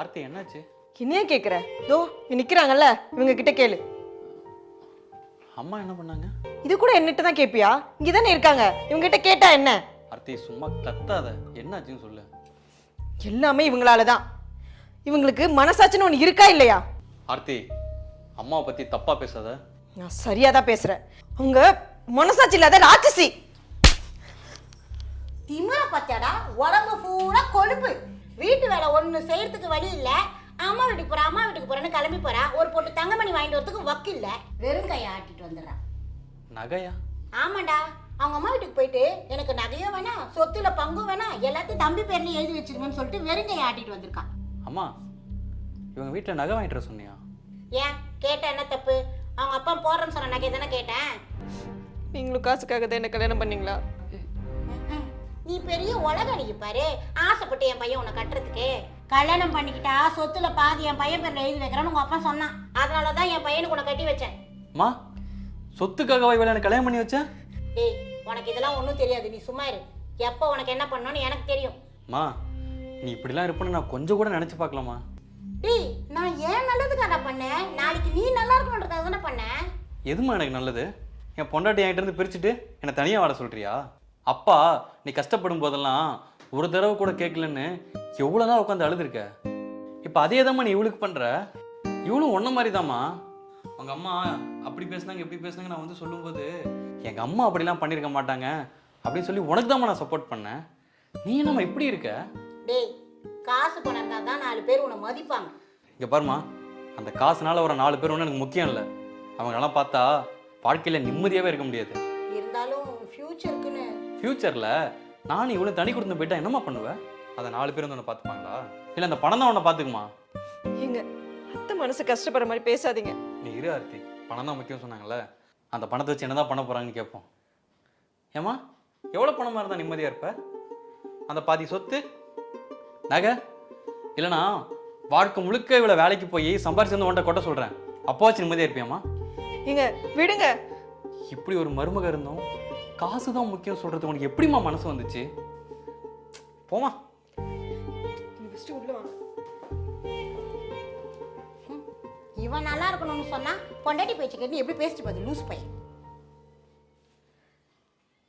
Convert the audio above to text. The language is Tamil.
ஆர்த்தி என்னாச்சு? என்னையா கேக்குற? தோ நிக்கிறாங்கல்ல, இவங்க கிட்ட கேளு. அம்மா என்ன பண்ணாங்க? இது கூட என்னட்ட தான் கேப்பியா? இங்க தானே இருக்காங்க, இவங்க கிட்ட கேட்டா என்ன? ஆர்த்தி சும்மா கத்தாத, என்னாச்சுன்னு சொல்லு. எல்லாமே இவங்களால தான். இவங்களுக்கு மனசாட்சின்னு ஒன்று இருக்கா இல்லையா? ஆர்த்தி, அம்மாவை பத்தி தப்பா பேசாத. நான் சரியா தான் பேசுறேன். அவங்க மனசாட்சி இல்லாத ராட்சசி. திமிர பத்தியாடா, உடம்பு பூரா கொழுப்பு. வீட்டு வேலை ஒண்ணு செய்யறதுக்கு வழி இல்ல. அம்மா வீட்டுக்கு போறேன்னு கிளம்பி போறா. ஒரு பொட்டு தங்கமணி வாங்கிட்டு வரதுக்கு வக்கு இல்ல. வெறும் கையை ஆட்டிட்டு வந்துடுறான். நகையா? ஆமாண்டா, அவங்க அம்மா வீட்டுக்கு போயிட்டு எனக்கு நகையும் வேணாம், சொத்துல பங்கும் வேணாம், எல்லாத்தையும் தம்பி பேர்ல எழுதி வச்சிருங்கன்னு சொல்லிட்டு வெறும் கையை ஆட்டிட்டு வந்திருக்கான். அம்மா, இவங்க வீட்டுல நகை வாங்கிட்டு வர சொன்னியா? ஏன் கேட்ட என்ன தப்பு? அவங்க அப்பா போறேன்னு சொன்ன நகை தானே கேட்டேன். நீங்களும் காசுக்காக தான் என்ன கல்யாணம் பண்ணீங்களா? நீ பெரிய உலக அடிக்கு பாரு. ஆசைப்பட்டு என் பையன் உன்னை கட்டுறதுக்கு. கல்யாணம் பண்ணிக்கிட்டா சொத்துல பாதி என் பையன் பேர்ல எழுதி வைக்கிறான்னு உங்க அப்பா சொன்னான். அதனாலதான் என் பையனுக்கு உன்னை கட்டி வச்சேன். அம்மா, சொத்துக்காகவா இவளை எனக்கு கல்யாணம் பண்ணி வச்சேன்? டேய், உனக்கு இதெல்லாம் ஒன்றும் தெரியாது. நீ சும்மா இரு. எப்போ உனக்கு என்ன பண்ணணும்னு எனக்கு தெரியும். அம்மா, நீ இப்படிலாம் இருப்பேன்னு நான் கொஞ்சம் கூட நினைச்சு பார்க்கலாமா? டேய், நான் ஏன் நல்லதுக்காக பண்ணேன்? நாளைக்கு நீ நல்லா இருக்கணுன்றதுக்காக தானே பண்ணேன். எதுமா எனக்கு நல்லது? என் பொண்டாட்டி என்கிட்ட இருந்து பிரிச்சுட்டு என்னை தனியாக வாட சொல்றியா? அப்பா நீ கஷ்டப்படும் போதெல்லாம் ஒரு தடவை கூட கேட்கலன்னு எவ்வளோதான் உட்காந்து அழுதுருக்க. இப்போ அதே தாம்மா நீ இவளுக்கு பண்ணுற. இவளும் ஒன்றை மாதிரி தாம்மா. அவங்க அம்மா அப்படி பேசுனாங்க இப்படி பேசுனாங்க நான் வந்து சொல்லும்போது எங்கள் அம்மா அப்படிலாம் பண்ணியிருக்க மாட்டாங்க அப்படின்னு சொல்லி உனக்கு தாம்மா நான் சப்போர்ட் பண்ணேன். நீ என்னம்மா இப்படி இருக்க? டேய், காசு பணம் இருந்தா தான் 4 பேர் உன்னை மதிப்பாங்க. இங்கே பாருமா, அந்த காசுனால ஒரு 4 பேர் ஒன்றும் எனக்கு முக்கியம் இல்லை. அவங்களெல்லாம் பார்த்தா வாழ்க்கையில் நிம்மதியாகவே இருக்க முடியாது. இருந்தாலும் ஃபியூச்சருக்குன்னு. ஃபியூச்சரில் நானும் இவ்வளோ தனி கொடுத்து போயிட்டா என்னம்மா பண்ணுவேன்? அதை 4 பேர் வந்து உன்னை பார்த்துப்பாங்களா? இல்லை அந்த பணம் தான் உன்னை பார்த்துக்குமா? எங்க அத்தை மனசு கஷ்டப்படுற மாதிரி பேசாதீங்க. நீ இரு ஆர்த்தி, பணம் தான் முக்கியம் சொன்னாங்கல்ல, அந்த பணத்தை வச்சு என்னதான் பண்ண போகிறாங்கன்னு கேட்போம். ஏம்மா, எவ்வளோ பணமாக இருந்தால் நிம்மதியாக இருப்ப? அந்த பாதி சொத்து நகை இல்லைனா வாழ்க்கை முழுக்க இவ்வளோ வேலைக்கு போய் சம்பாரிச்சு வந்து உன்ட்ட கொட்ட சொல்கிறேன், அப்போவாச்சும் நிம்மதியாக இருப்பியாம்மா? ஏங்க விடுங்க. இப்படி ஒரு மருமக இருந்தோம் காசு தான் முக்கியம் சொல்கிறது உனக்கு எப்படிம்மா மனசு வந்துச்சு? போமா, உள்ள வாங்க. இவன் நல்லா இருக்கணும்னு சொன்னா பொண்டாட்டி பேச்சுக்கு எப்படி பேசிட்டு போகுது லூஸ் பையன்.